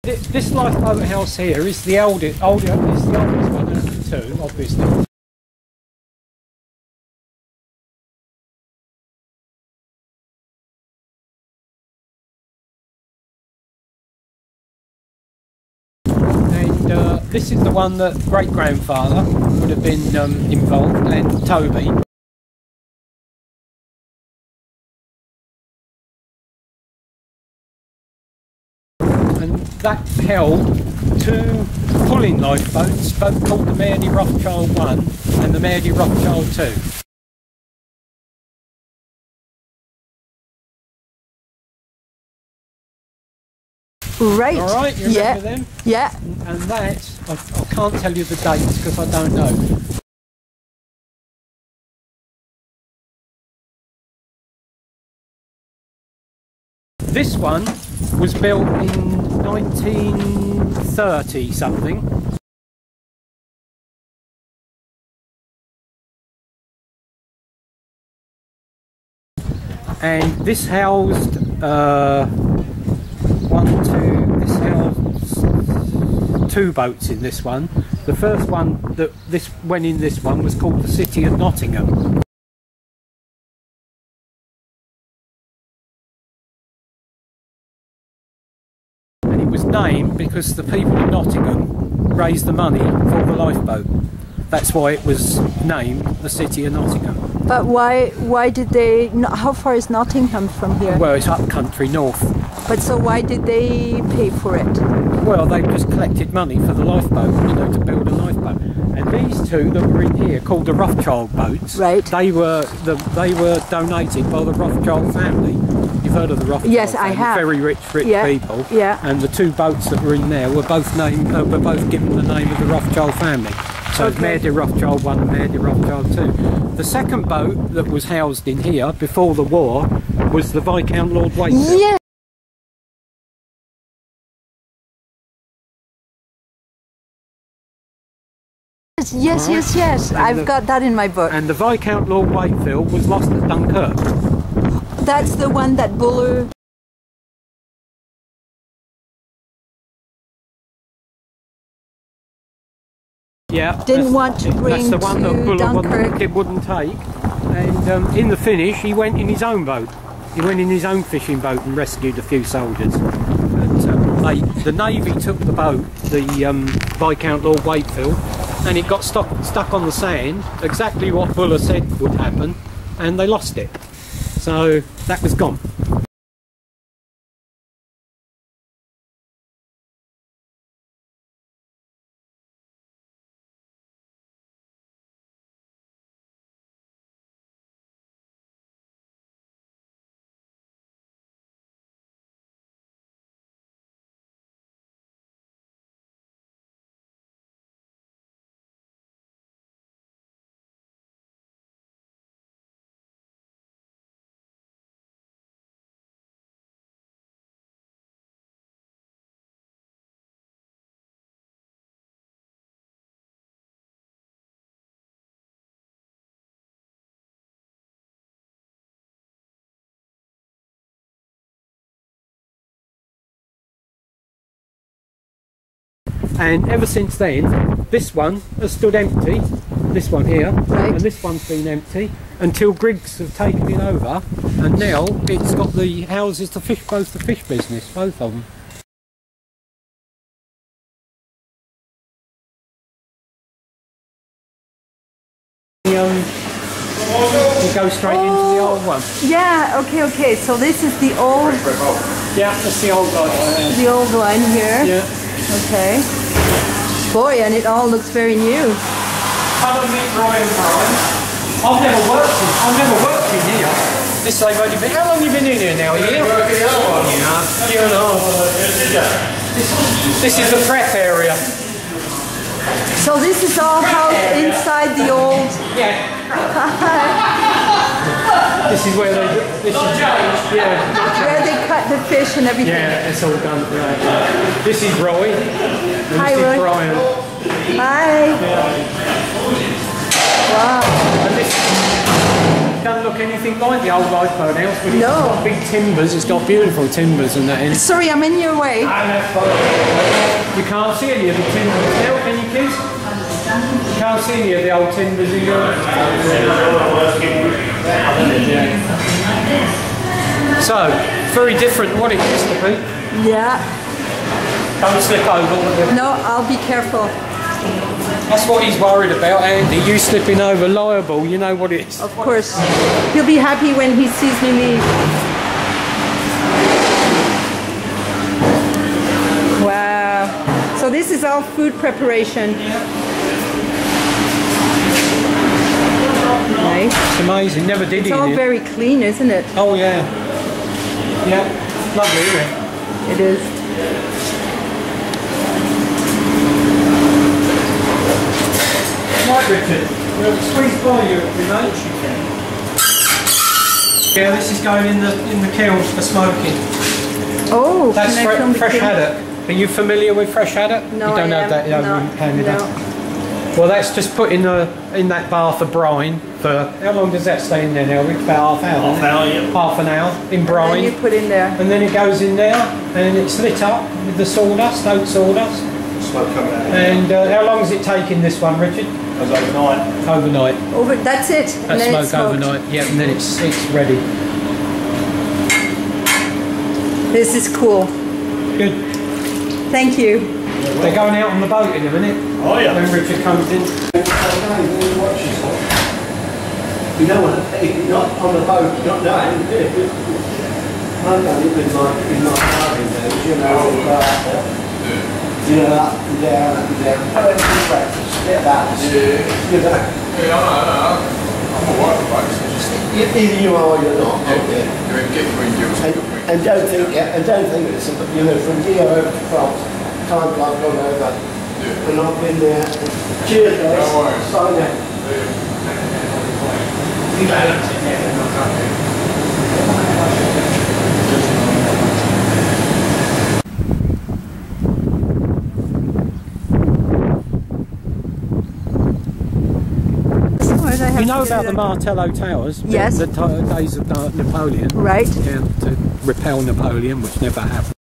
This lifeboat house here is the oldest one out of the two, obviously. And this is the one that great-grandfather would have been involved, and Toby. And that held two pulling lifeboats, both called the Mary Rothschild 1 and the Mary Rothschild 2. Right. All right, you remember them? Yeah. And that, I can't tell you the dates because I don't know. This one was built in 1930 something. And this housed this housed two boats in this one. The first one that went in this one was called the City of Nottingham. And it was named because the people of Nottingham raised the money for the lifeboat. That's why it was named the City of Nottingham. But why did they, how far is Nottingham from here? Well, it's up country north. But so why did they pay for it? Well, they just collected money for the lifeboat, you know, to build a lifeboat. And these two that were in here, called the Rothschild boats, right? They were donated by the Rothschild family. You've heard of the Rothschild Yes, family? I have. Very rich people. Yeah. And the two boats that were in there were both given the name of the Rothschild family. So it's Mary Rothschild 1 and Mary Rothschild 2. The second boat that was housed in here before the war was the Viscount Lord Wakefield. Yeah. Yes, right. Yes. I've got that in my book. And the Viscount Lord Wakefield was lost at Dunkirk. That's the one that Buller... Yeah, didn't want to bring that's the one that Buller Dunkirk. wouldn't take. And in the finish, he went in his own boat. He went in his own fishing boat and rescued a few soldiers. But the Navy took the boat, the Viscount Lord Wakefield, and it got stuck on the sand, exactly what Buller said would happen, and they lost it. So that was gone. And ever since then, this one has stood empty, this one here, right. And this one's been empty until Griggs have taken it over, and now it's got the houses to fish, both the fish business, both of them. You go straight into the old one. Yeah, okay, so this is the old... Yeah, that's the old one. The old one here. Yeah. Okay. Boy, and it all looks very new. Hello, Mick, Brian, Brian. I've never worked in here. This they've only been. How long have you been in here now? A year? Year and a half. This is the prep area. So this is all housed inside the old... Yeah. This is where where they cut the fish and everything. Yeah, it's all done. Right. This is Roy. And Hi, this Roy. is Brian. Hi. Yeah. Wow. And this It doesn't look anything like the old lifeboat house, but it's No. got big timbers. It's got beautiful timbers and that in it. Sorry, I'm in your way. You can't see any of the timbers now, can you, kids? You can't see any of the old timbers in your... So, very different to what it used to be. Yeah. Don't slip over. No, I'll be careful. That's what he's worried about, Andy. You slipping over liable, you know what it is. Of course. He'll be happy when he sees me leave. Wow. So this is all food preparation. Nice. It's amazing, never did It's it all in it. very clean, isn't it? Oh yeah. Yeah, lovely, isn't it? It is. Right, Richard, we'll squeeze by you if we manage you can. Yeah, this is going in the kilns for smoking. Oh, That's can I film the fresh kiln? haddock. Are you familiar with fresh haddock? No, you don't I have am. that. You haven't handed no. up. Well, that's just put in that bath of brine for how long does that stay in there now? About half hour. Half hour, yeah. Half an hour in And brine. then you put in there. And then it goes in there and it's lit up with the sawdust, oat sawdust. Smoke coming out. And how long is it taking this one, Richard? Goes overnight. Overnight. That's it. That And then smoke it's smoked. overnight. Yeah, and then it's ready. This is cool. Good. Thank you. They're going out on the boat in a minute. Oh yeah. When Richard comes in. You don't want to be not on the boat, not knowing. I've done it with my driving days, you know, up and down, up and down. I went to breakfast, get that. You know. Yeah, I know. I'm alright with bikes. Either you are or you're not. Yeah. You're in between you And don't think it's, you know, from here over to France, times I've gone over, and I've been there. Cheers, guys. No worries. Bye now. You know about the Martello Towers? Yes. The days of Napoleon. Right. Yeah, to repel Napoleon, which never happened.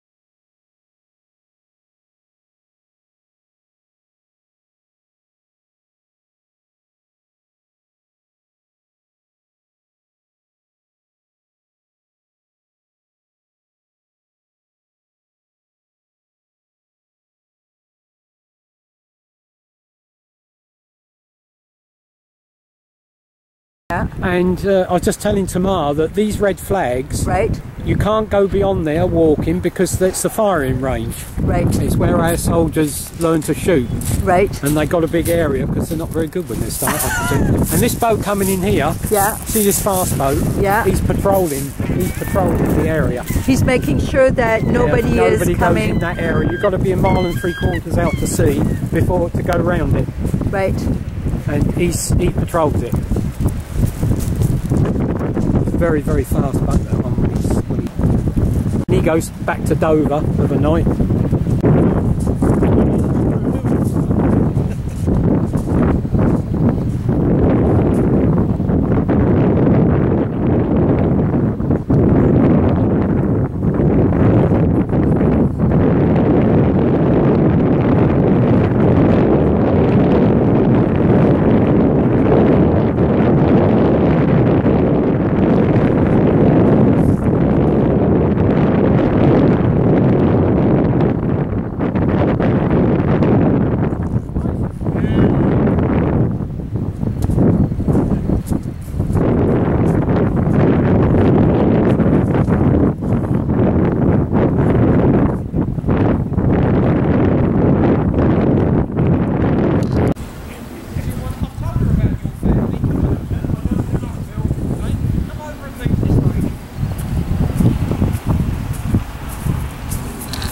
Yeah. And I was just telling Tamar that these red flags, Right. you can't go beyond there walking because that's the firing range. Right. It's where our soldiers learn to shoot, Right. and they got a big area because they're not very good when they start. I presume. And this boat coming in here, Yeah. see this fast boat? Yeah. He's patrolling the area. He's making sure that nobody Yeah, is goes coming. in that area. You've got to be 1 3/4 out to sea before to go around it, Right. and he patrols it. Very, very fast boat that one. When he goes back to Dover of a night.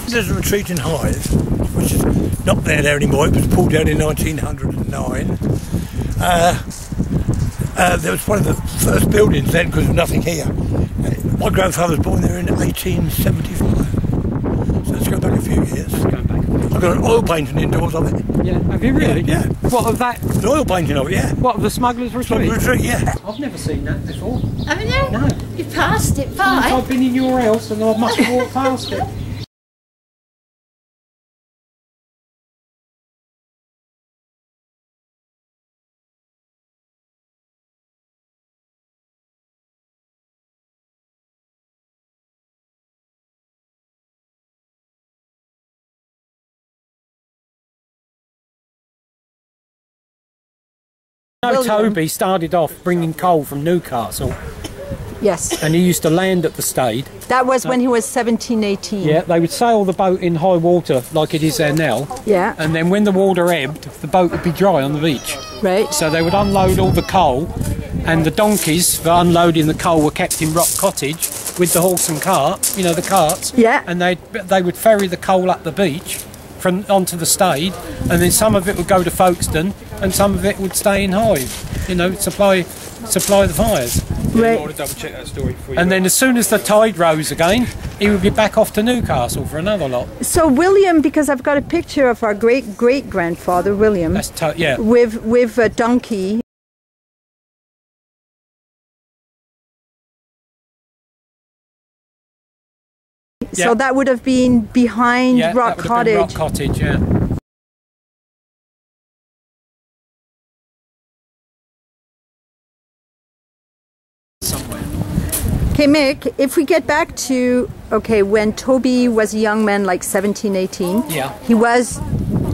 There's a retreat in Hythe, which is not there anymore. It was pulled down in 1909. There was one of the first buildings then because there was nothing here. My grandfather was born there in 1875. So let's go back a few years. Going back. I've got an oil painting indoors of it. Yeah. Have you really? Yeah. What of that? An oil painting of it, yeah. What of the Smuggler's Retreat? Retreat, yeah. I've never seen that before. Haven't you? No. You passed it by. I've been in your house and I must have walked past it. No, Toby started off bringing coal from Newcastle Yes. and he used to land at the Stade. That was when he was 17, 18. Yeah, they would sail the boat in high water like it is there now. Yeah. And then when the water ebbed, the boat would be dry on the beach. Right. So they would unload all the coal and the donkeys for unloading the coal were kept in Rock Cottage with the horse and cart, you know, the carts. Yeah. And they would ferry the coal up the beach from onto the Stade, and then some of it would go to Folkestone and some of it would stay in Hythe, you know, supply the fires. Right. I want to double check that story for you. And then as soon as the tide rose again, he would be back off to Newcastle for another lot. So William, because I've got a picture of our great-great-grandfather, William, That's yeah. with a donkey. Yeah. So that would have been behind Yeah, Rock that would have been Rock Cottage. Cottage, yeah. Somewhere. Okay, Mick, if we get back to, okay, when Toby was a young man, like 17, 18, Yeah. he was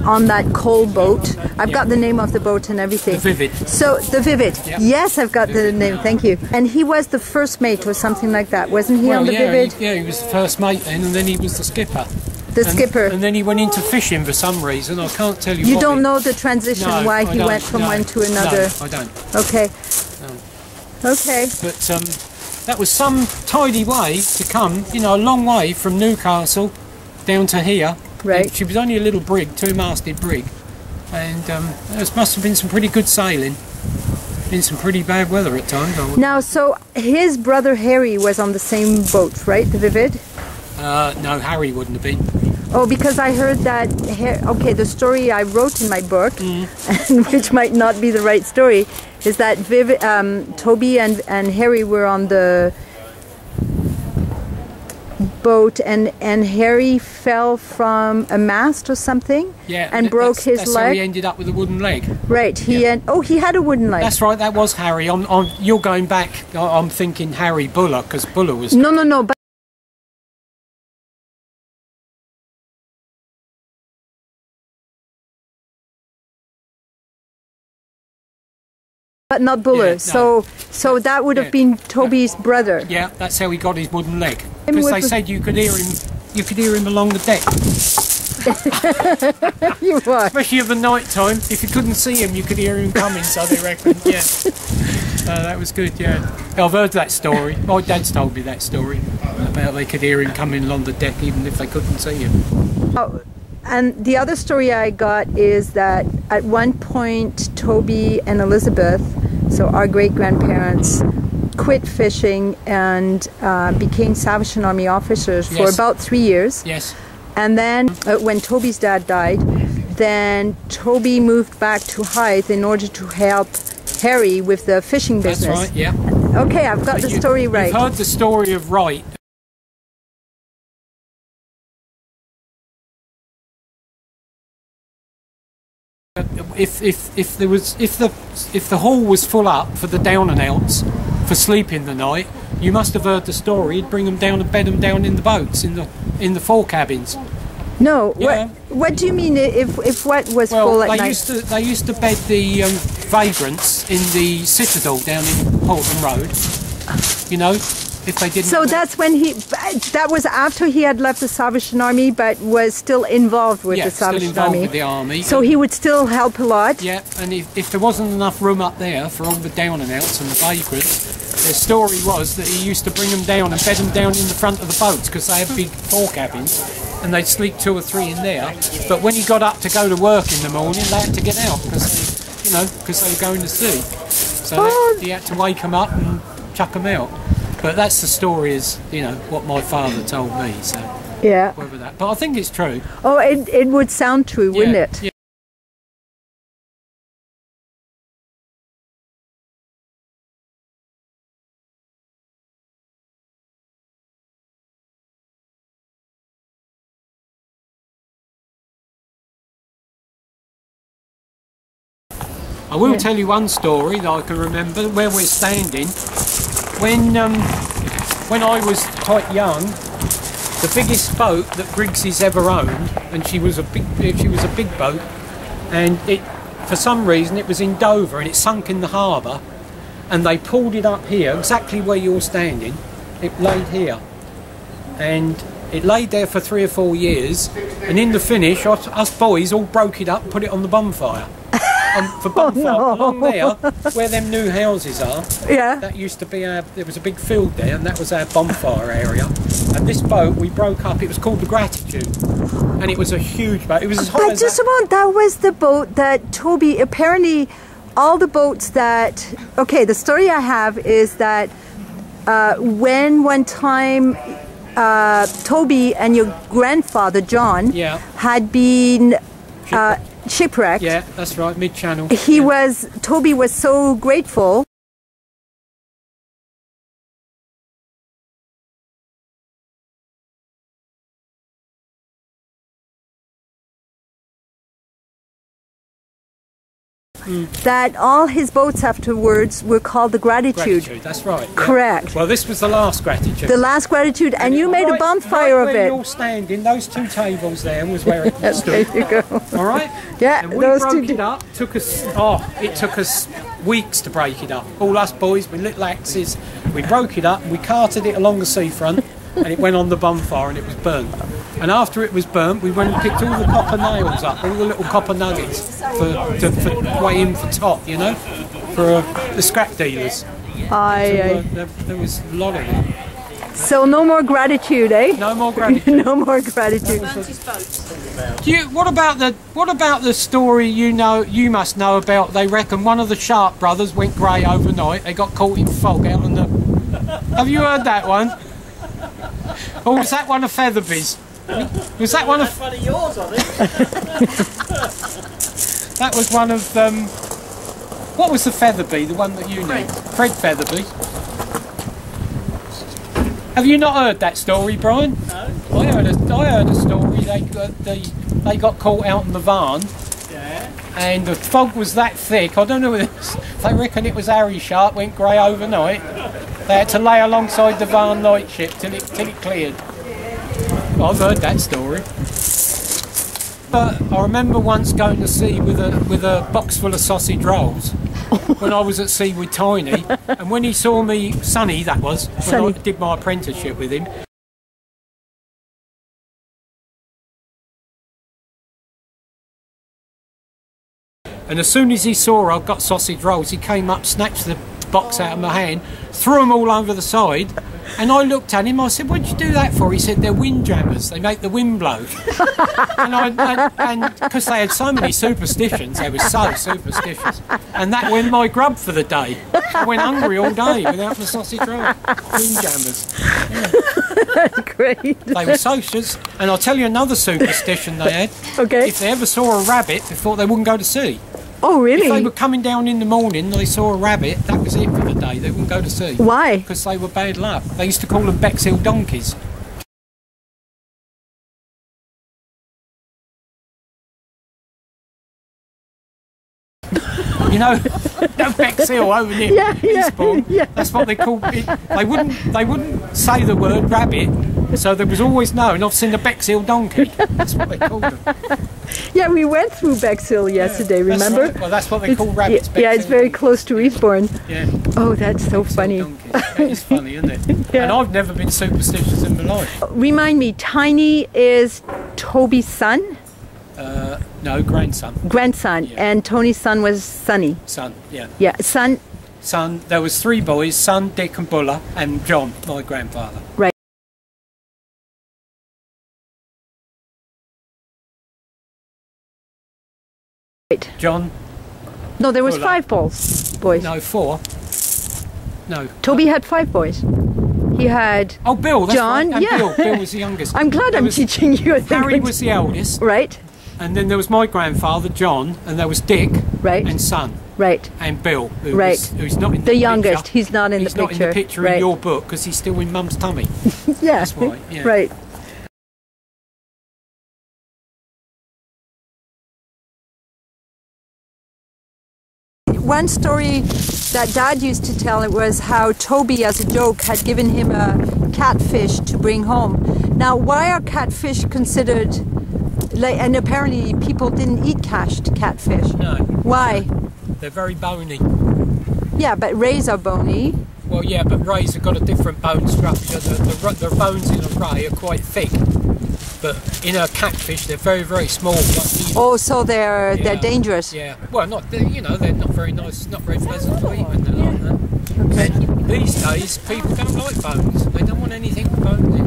on that coal boat. I've got the name of the boat and everything. The Vivid. So, the Vivid. Yeah. Yes, I've got the name, thank you. And he was the first mate or something like that, wasn't he, on the yeah, Vivid? he was the first mate then, and then he was the skipper. The skipper. And then he went into fishing for some reason. I can't tell you You why. don't know the transition, No, why I he don't, went from no, one to another? No, I don't. Okay. Okay. But that was some tidy way to come, you know, a long way from Newcastle down to here. Right. And she was only a little brig, two-masted brig. And there must have been some pretty good sailing. Been some pretty bad weather at times. I would. Now, so his brother Harry was on the same boat, right? The Vivid? No, Harry wouldn't have been. Oh, because I heard that, okay, the story I wrote in my book, and which might not be the right story, is that Toby and Harry were on the boat and Harry fell from a mast or something, Yeah, and broke his that's leg. how he ended up with a wooden leg. Right, he had a wooden leg. That's right, that was Harry. You're going back, I'm thinking Harry Buller, because Buller was... No, but not Buller. Yeah, no. So that would have been Toby's brother. Yeah, that's how he got his wooden leg. Him Because with they the- said you could hear him along the deck. You what? Especially of the night time. If you couldn't see him, you could hear him coming, so they reckon, yeah. That was good, yeah. I've heard that story. My dad's told me that story. About they could hear him coming along the deck even if they couldn't see him. Oh, and the other story I got is that at one point Toby and Elizabeth, so our great-grandparents, quit fishing and became Salvation Army officers for Yes. about 3 years. Yes. And then when Toby's dad died, then Toby moved back to Hythe in order to help Harry with the fishing That's business. right, yeah. Okay, I've got the story right. You've heard the story of Wright. If the hall was full up for the down and outs for sleeping the night, you must have heard the story. He'd bring them down and bed them down in the boats in the fore cabins. No, Yeah. what do you mean if what was full Well, at they night? used to bed the vagrants in the Citadel down in Portland Road. You know, if they didn't. So that's when that was after he had left the Salvation Army, but was still involved with yeah, the still Salvation involved Army. with the army. So he would still help a lot. Yeah, and if there wasn't enough room up there for all the down and outs and the vagrants, the story was that he used to bring them down and bed them down in the front of the boats because they had big fore cabins and they'd sleep 2 or 3 in there. But when he got up to go to work in the morning, they had to get out because they were going to sea. So he had to wake them up and chuck them out. But that's the story, is what my father told me. So Yeah. whether that. But I think it's true. Oh, it would sound true, wouldn't it? Yeah. I will tell you one story that I can remember where we're standing. When I was quite young, the biggest boat that Griggs ever owned, and she was a big boat, and for some reason it was in Dover and it sunk in the harbour, and they pulled it up here, exactly where you're standing. It laid here, and it laid there for 3 or 4 years, and in the finish, us boys all broke it up and put it on the bonfire. For bonfire, along there, where them new houses are, Yeah. that used to be there was a big field there, and that was our bonfire area. And this boat we broke up, it was called the Gratitude, and it was a huge boat. It was as high But as just about that was the boat that Toby, apparently all the boats that, okay, the story I have is that when one time Toby and your grandfather John Yeah. had been shipwrecked. Yeah, that's right, mid-channel. Toby was so grateful that all his boats afterwards were called the Gratitude. Gratitude, that's right. Yeah. Correct. Well, this was the last Gratitude. The last Gratitude, and you made a bonfire of where it. you're standing, those 2 tables there was where it stood. There you go. All right. Yeah, and we those broke two. it up. It took us weeks to break it up. All us boys with little axes. We broke it up. We carted it along the seafront, and it went on the bonfire, and it was burnt. And after it was burnt, we went and picked all the copper nails up, all the little copper nuggets for weigh in for top, you know, for the scrap dealers. There was a lot of it. So no more gratitude, eh? No more gratitude. No more gratitude. What about the story you must know about? They reckon one of the Sharp brothers went grey overnight. They got caught in fog out on the. Have you heard that one? Or was that one of Featherby's? Was that one of? One of yours, I think. That was one of what was the Featherby? The one that you knew? Fred Featherby. Have you not heard that story, Brian? No. I heard a story. They got caught out in the Varn. Yeah. And the fog was that thick. I don't know whether they reckon it was Harry Sharp went grey overnight. They had to lay alongside the Varn lightship till it cleared. I've heard that story. But I remember once going to sea with a box full of sausage rolls when I was at sea with Tiny, and when he saw me, Sonny that was, when I did my apprenticeship with him. And as soon as he saw I got sausage rolls, he came up, snatched the box out of my hand, threw them all over the side, and I looked at him. I said, "What'd you do that for?" He said, "They're wind jammers. They make the wind blow." and because they had so many superstitions, they were so superstitious. And that went my grub for the day. I went hungry all day without the sausage roll. Wind jammers. That's great. They were socials. And I'll tell you another superstition they had. Okay. If they ever saw a rabbit, they thought they wouldn't go to sea. Oh, really? If they were coming down in the morning and they saw a rabbit, that was it for the day. They wouldn't go to sea. Why? Because they were bad luck. They used to call them Bexhill donkeys. You know, Bexhill over near Eastbourne. Yeah. That's what they called it. They wouldn't say the word rabbit, so there was always no. And I've seen the Bexhill donkey. That's what they called them. Yeah, we went through Bexhill yesterday, remember? Right. Well, that's what they call rabbits. Yeah, it's very close to Eastbourne. Yeah. Oh, that's so funny. That is funny, isn't it? Yeah. And I've never been superstitious in my life. Remind me, Tiny is Toby's son? No, grandson. Grandson. Yeah. And Tony's son was Sonny. Son, yeah. Yeah, son. Son, there was 3 boys, son, Dick and Buller, and John, my grandfather. Right. John, No, there was Buller. 5 boys. no, 4. No. Toby had 5 boys. He You had Oh, Bill, that's John, right. And yeah. Bill was the youngest. I'm glad There I'm was- teaching you. Harry was the eldest, right, and then there was my grandfather, John, and there was Dick right, and son, right. and Bill, Right. who's not in The the youngest. picture. He's not in He's the not picture. in the picture right. in your book because he's still in Mum's tummy. Yeah. That's why. Yeah. Right. One story that Dad used to tell, it was how Toby, as a joke, had given him a catfish to bring home. Now, why are catfish considered, like, and apparently people didn't eat cached catfish. No, Why? they're very bony. Yeah, but rays are bony. Well, yeah, but rays have got a different bone structure. The bones in a ray are quite thick, but in a catfish they're very, very small. Like Oh, so they're Yeah. dangerous. yeah, well, they're not very nice, not very pleasant to eat when they're like that. And these days, people don't like bones. They don't want anything with bones in.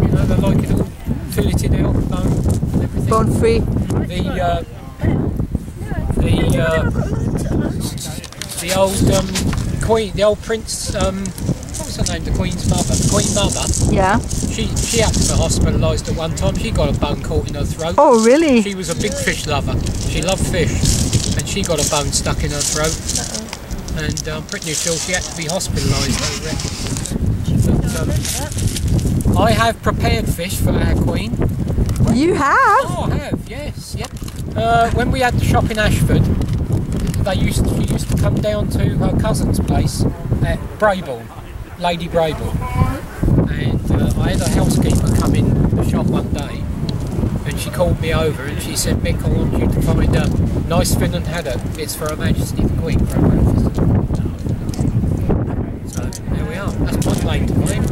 You know, they like it all filleted out, bone, and everything. Bone free. The old queen, the old prince. What was her name? The queen's mother. The queen mother. Yeah. She had to be hospitalised at one time. She got a bone caught in her throat. Oh, really? She was a big fish lover. She loved fish, and she got a bone stuck in her throat. And I'm pretty sure she had to be hospitalised over it. But, I have prepared fish for our queen. You have? Oh, I have, yes, yep. When we had the shop in Ashford, she used to come down to her cousin's place at Brayborn, Lady Brayborn. And I had a housekeeper come in the shop one day, and she called me over and she said, Mick, I want you to find a nice Finland haddock. It's for Her Majesty the Queen for her breakfast. So there we are. That's my claim to fame.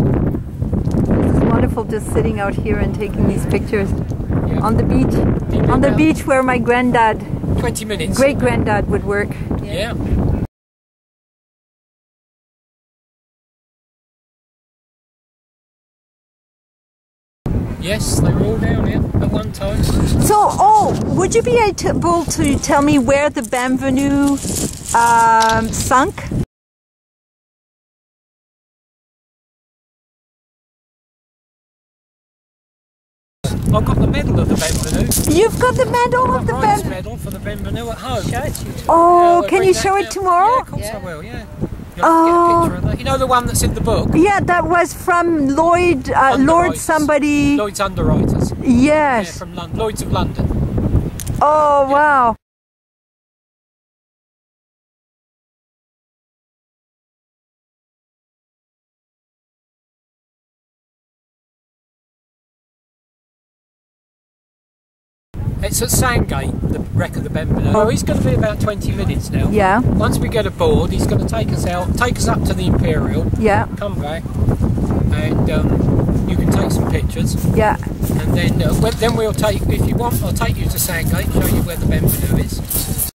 It's wonderful just sitting out here and taking these pictures Yeah. on the beach. Maybe On the about beach where my granddad, 20 minutes. great granddad, would work. Yeah. Yes, they were all down here at one time. So, would you be able to tell me where the Bienvenue sunk? I've got the medal of the Bienvenue. You've got the medal of the Prize Bienvenue. medal for the Bienvenue at home. Oh, I'll can bring you that show it down. tomorrow? Yeah, of course I will, yeah. You'll have to get a picture of that. You know the one that's in the book? Yeah, that was from Lloyd, Lord Underwriters. somebody. Lloyd's Underwriters. Yeah, Yes. from London. Lloyd's of London. Oh, wow. It's at Sandgate, the wreck of the Bienvenue. Oh, he's going to be about 20 minutes now. Yeah, Once we get aboard, he's going to take us out, take us up to the Imperial, yeah, come back, and you can take some pictures. yeah. And then we'll take, if you want, I'll take you to Sandgate, show you where the Bienvenue is.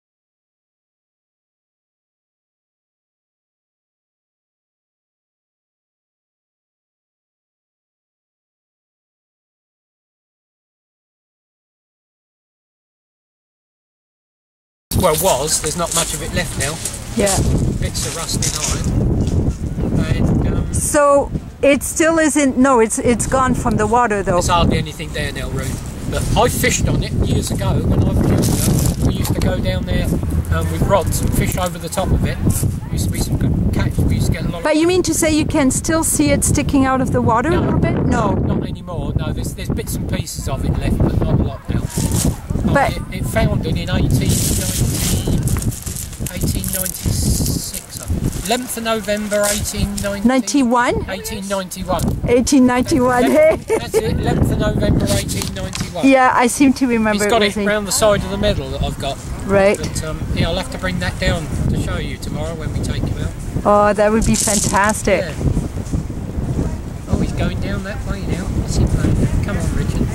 Well, there's not much of it left now. Yeah. Bits of rusting iron. And So it still isn't. No, it's gone from the water though. there's hardly anything there now, Ruth. But I fished on it years ago when I was younger. We used to go down there with rods and fish over the top of it. Used to be some good catch. We used to get a lot. But you mean to say you can still see it sticking out of the water a little bit? No. Not anymore. No, there's bits and pieces of it left, but not a lot now. But- it foundered in 1896. 11th of November 1890. 91? 1891. 1891. That's it, 11th of November 1891. Yeah, I seem to remember. He's got was it round the side of the medal that I've got. Right. But yeah, I'll have to bring that down to show you tomorrow when we take you out. Oh, that would be fantastic. Yeah. Oh, he's going down that way now. What's he playing? Come on, Richard.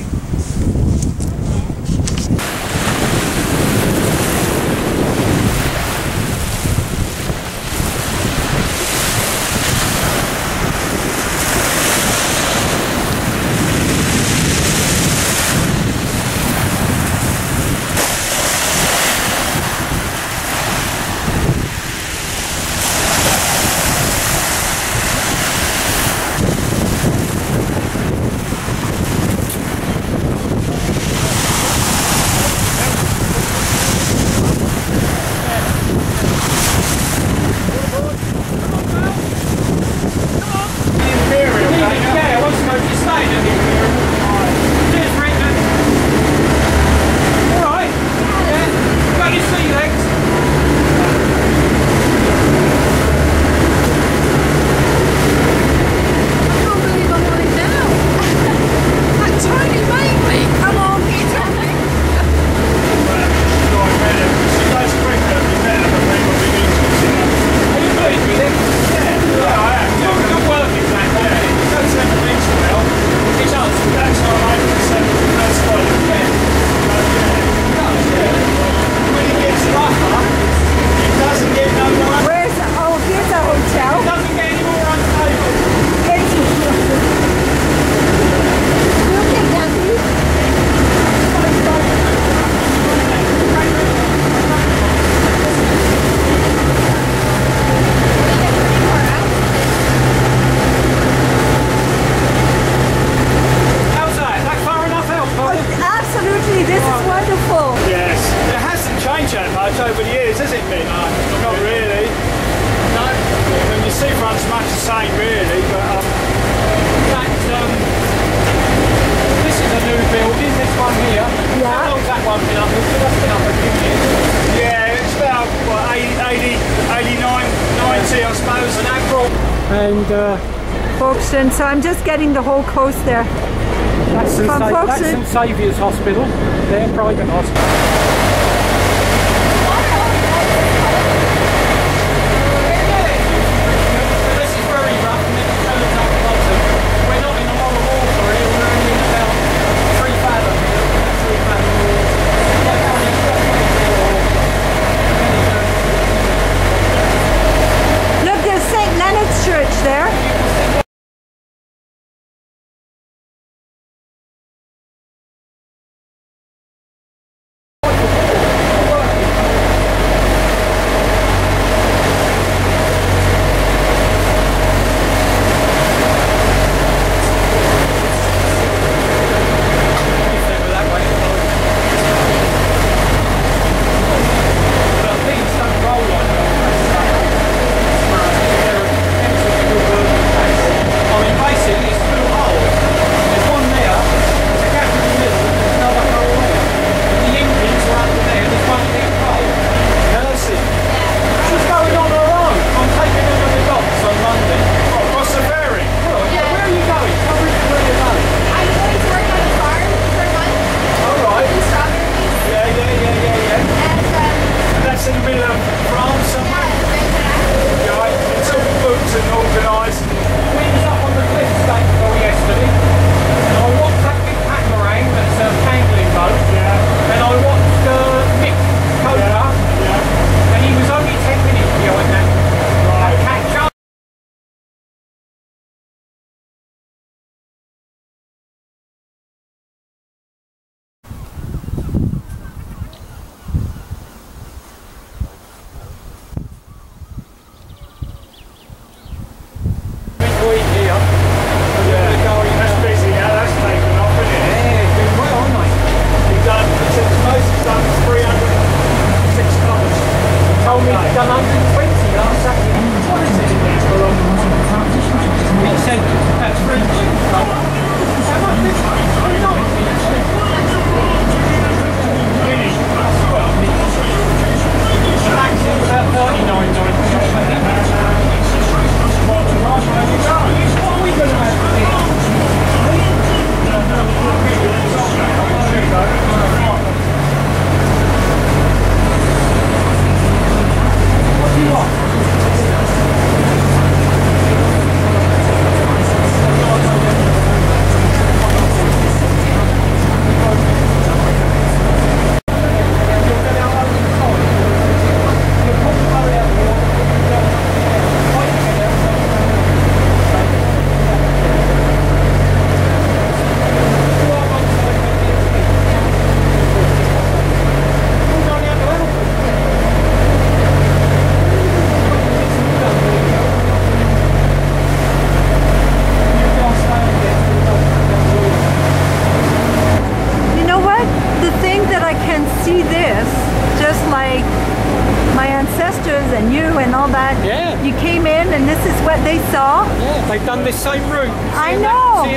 much over the years, has it been? Not really. No. I mean, the seafront's much the same, really, but in fact, this is a new building, this one here. Yeah. How long's that one been up? That's been up a few years. Yeah, it's about, what, 80, 89, 90, I suppose. And that brought... And Folkestone, so I'm just getting the whole coast there. that's St. From Folkestone. St. Saviour's Hospital, their private hospital. This is very rough, and it turns up the bottom. We're not in a lot of water here, we're only in about 3 fathoms. 3 fathoms Look, there's St. Leonard's Church there. And you and all that. Yeah. You came in and this is what they saw. Yeah, they've done this same route. I know.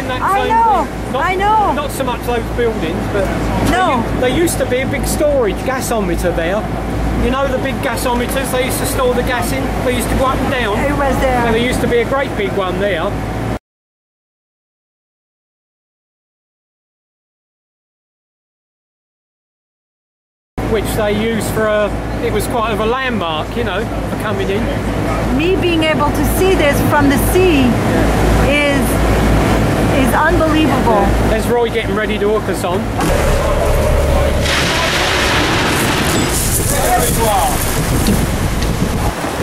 I know. Not so much those buildings, but no. There used to be a big storage gasometer there. You know the big gasometers they used to store the gas in? They used to go up and down. It was there. And there used to be a great big one there. Which they used for it was quite of a landmark, you know, for coming in. Me being able to see this from the sea is unbelievable. Yeah. There's Roy getting ready to hook us on.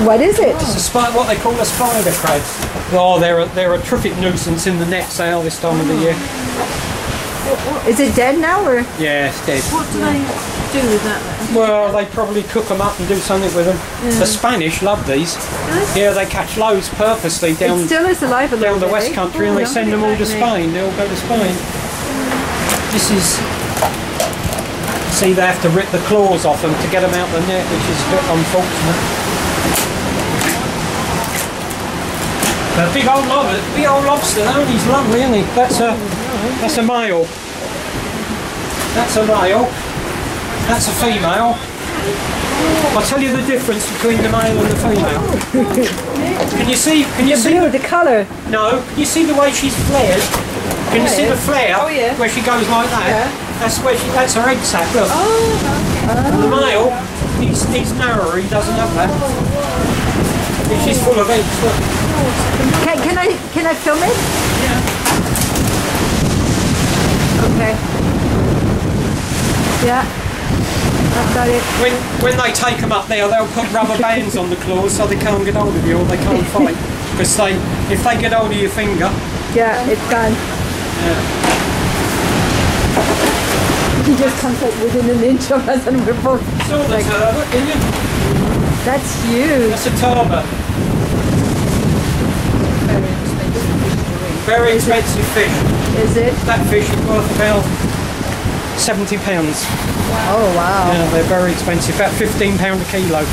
What is it? It's what they call a spider crab. Oh, they're a terrific nuisance in the nets now this time of the year. Is it dead now or? Yeah, it's dead. What do they do with that then? Well, they probably cook them up and do something with them. Yeah. The Spanish love these. Really? Yeah, they catch loads purposely down. It still is alive a little down the bit, West Country, and they send them all to Spain. They all go to Spain. This is See, they have to rip the claws off them to get them out the net, which is a bit unfortunate. But big old lobster though, he's lovely, isn't he? That's a male. That's a male. That's a female. I'll tell you the difference between the male and the female. Can you see? Can you see the colour? No. Can you see the way she's flared? Can you see the flare? Oh, yeah. Where she goes like that? Yeah. That's where she. That's her egg sac. Look. And the male, he's narrower. He doesn't have that. She's full of eggs. Look. Can I film it? Yeah. Okay. Yeah. I've got it. When they take them up there, they'll put rubber bands on the claws so they can't get hold of you or they can't fight. Because if they get hold of your finger, yeah, it's gone. yeah. He just comes like within an inch of us and we're both Saw the like, turbot, didn't you? that's huge. That's a turbot. Very expensive fish. Is it? That fish is worth about £70. Oh wow. Yeah, they're very expensive. About £15 a kilo.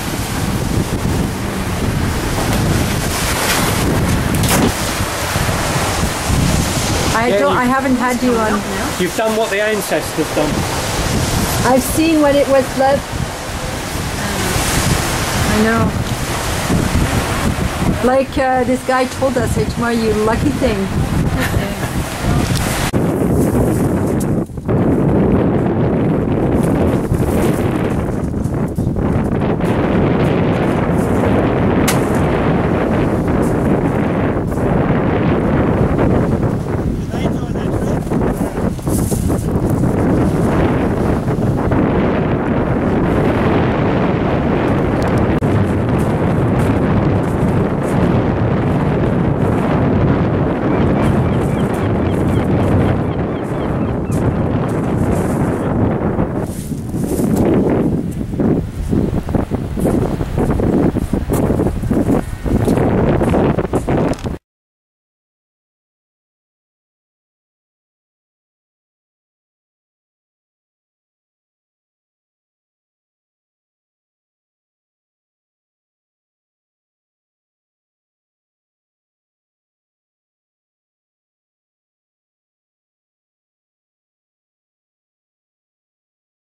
I haven't had you on. You've done what the ancestors done. I've seen when it was left. I know. Like this guy told us, hey, tomorrow, you lucky thing.